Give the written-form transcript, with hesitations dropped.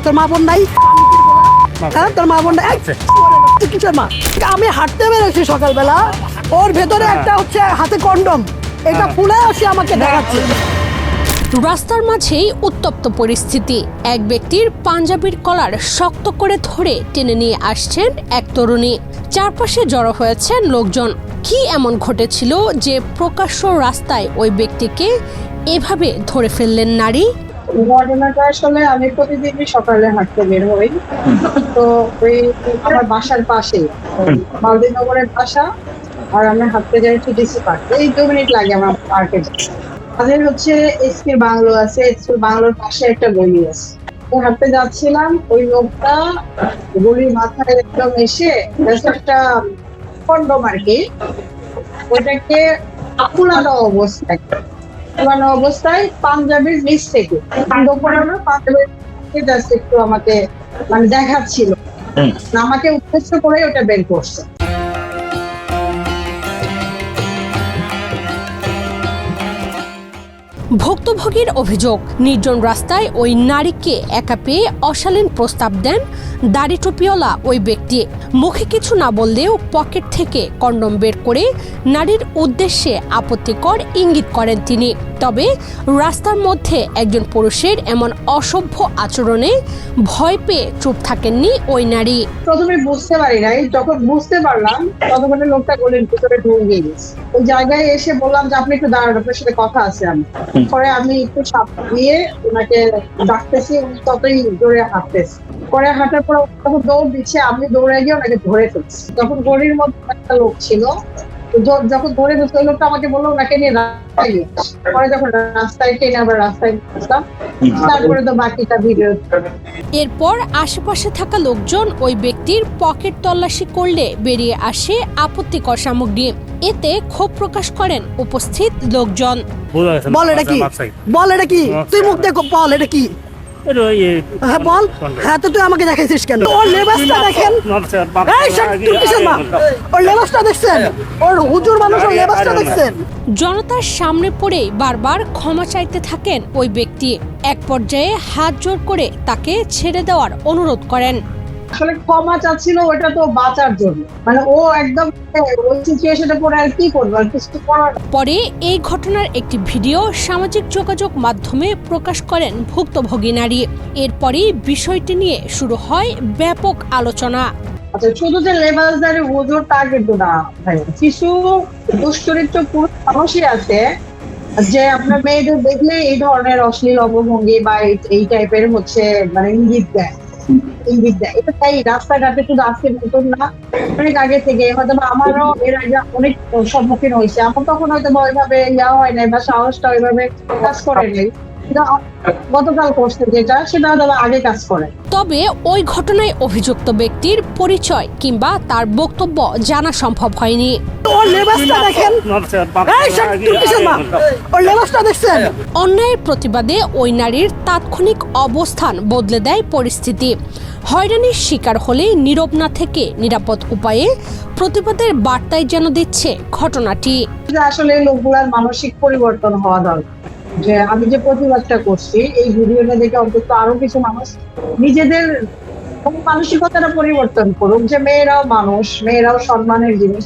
তোর মা বোন নাই? হ্যাঁ, তোর মা বোন নাই? কিসের মা? আমি হাঁটতে বেরোছি সকালবেলা, ওর ভেতরে একটা হচ্ছে হাতে কন্ডম, এটা খুলে আসি আমাকে দেখাচ্ছে। রাস্তার মাঝেই উত্তপ্ত পরিস্থিতি। এক ব্যক্তির পাঞ্জাবির কলার শক্ত করে ধরে টেনে নিয়ে আসছেন এক তরুণী। চারপাশে জড়ো হয়েছেন লোকজন। কি এমন ঘটেছিল যে প্রকাশ্য রাস্তায় ওই ব্যক্তিকে এভাবে ধরে ফেললেন নারী? ঘটনাটা আসলে আমি প্রতিদিনই সকালে হাঁটতে বের হই। তো ওই আমার বাসার পাশে মালদীনগরের বাসা, আর আমি হাঁটতে যাই টিটিসি পার্ক। এই 2 মিনিট লাগে আমার পার্কে। তাদের হচ্ছে এসপি বাংলো আছে, এসপি বাংলোর পাশে একটা গলি আছে। তো হাঁটতে যাচ্ছিলাম, ওই লোকটা গলির মাথায় একদম এসে একটা কন্ডম আর কি, ওইটাকে খোলানো অবস্থায় পাঞ্জাবির নিচ থেকে পাঞ্জাবির জাস্ট একটু আমাকে মানে দেখাচ্ছিল, আমাকে উদ্দেশ্য করে ওটা বের করছে। ভুক্তভোগীর অভিযোগ, নির্জন রাস্তায় ওই নারীকে একা পেয়ে অশালীন প্রস্তাব দেন দাড়ি টুপিওয়ালা ওই ব্যক্তি। মুখে কিছু না বললেও পকেট থেকে কন্ডম বের করে নারীর উদ্দেশ্যে আপত্তিকর ইঙ্গিত করেন তিনি। তবে রাস্তার মধ্যে একজন পুরুষের এমন অসভ্য আচরণে ভয় পেয়ে চুপ থাকেননি ওই নারী। প্রথমে বুঝতে পারি নাই, যখন বুঝতে পারলাম ততক্ষণে লোকটা গলির ভিতরে ঢুকে গেছে। ওই জায়গায় এসে বললাম যে আপনি একটু দাঁড়ান, আপনার সাথে কথা আছে। পরে আমি একটু সাপ দিয়ে ওনাকে ডাকতেছি, উনি ততই জোরে হাঁটতেছে। পরে হাঁটার পর তখন দৌড় দিচ্ছে, আমি দৌড়ে গিয়ে ওনাকে ধরে ফেলছি। তখন গলির মধ্যে একটা লোক ছিল, যখন ধরে ফেলছে ওই লোকটা আমাকে বললো ওনাকে নিয়ে রাস্তায় গেছে। পরে যখন রাস্তায় টেনে আবার রাস্তায় বসলাম, তারপরে তো বাকিটা ভিডিও। এরপর আশেপাশে থাকা লোকজন ওই ব্যক্তির পকেট তল্লাশি করলে বেরিয়ে আসে আপত্তিকর সামগ্রী। এতে ক্ষোভ প্রকাশ করেন উপস্থিত লোকজন। বল এটা কি, বল এটা কি, তুই মুখ দেখো, বল এটা কি? হ্যাঁ বল। হ্যাঁ, তো তুই আমাকে দেখাইছিস কেন? ওর লেবাসটা দেখেন, ওর লেবাসটা দেখছেন, ওর হুজুর মানুষের লেবাসটা দেখছেন। জনতার সামনে পড়েই বারবার ক্ষমা চাইতে থাকেন ওই ব্যক্তি। এক পর্যায়ে হাত জোর করে তাকে ছেড়ে দেওয়ার অনুরোধ করেন। আসলে ক্ষমা চাচ্ছিল ওটা তো বাঁচার জন্য, মানে ও একদম ওই সিচুয়েশনে পড়ে আর কি করবে, আর কিছু করার। পরে এই ঘটনার একটি ভিডিও সামাজিক যোগাযোগ মাধ্যমে প্রকাশ করেন ভুক্তভোগী নারী। এরপরই বিষয়টি নিয়ে শুরু হয় ব্যাপক আলোচনা। আচ্ছা, শুধু যে লেবাসদারি হুজুর তা কিন্তু না ভাই, কিছু দুশ্চরিত্র পুরুষ মানুষই আছে যে আপনার মেয়েদের দেখলে এই ধরনের অশ্লীল অবভঙ্গি বা এই টাইপের হচ্ছে মানে ইঙ্গিত দেয়। এটা তাই রাস্তাঘাটে শুধু আজকে নতুন না, অনেক আগে থেকে হয়তো আমারও এর আগে অনেক সম্মুখীন হয়েছে। আমার তখন হয়তো ওইভাবে ইয়া হয় নাই বা সাহসটা ওইভাবে কাজ করে নাই। গতকাল করছে যেটা, সেটা হয়তো আগে কাজ করে। তবে ওই ঘটনায় অভিযুক্ত ব্যক্তির পরিচয় কিংবা তার বক্তব্য জানা সম্ভব হয়নি। ওর লেবাসটা দেখেন, ওর লেবাসটা দেখছেন। অন্যায়ের প্রতিবাদে ওই নারীর তাৎক্ষণিক অবস্থান বদলে দেয় পরিস্থিতি। হয়রানির শিকার হলে নীরব না থেকে নিরাপদ উপায়ে প্রতিবাদের বার্তায় যেন দিচ্ছে ঘটনাটি। আসলে লোকগুলার মানসিক পরিবর্তন হওয়া দরকার, যে আমি যে প্রতিবাদটা করছি এই ভিডিওটা দেখে অন্তত আরো কিছু মানুষ নিজেদের মানসিকতাটা পরিবর্তন করুক, যে মেয়েরাও মানুষ, মেয়েরাও সম্মানের জিনিস।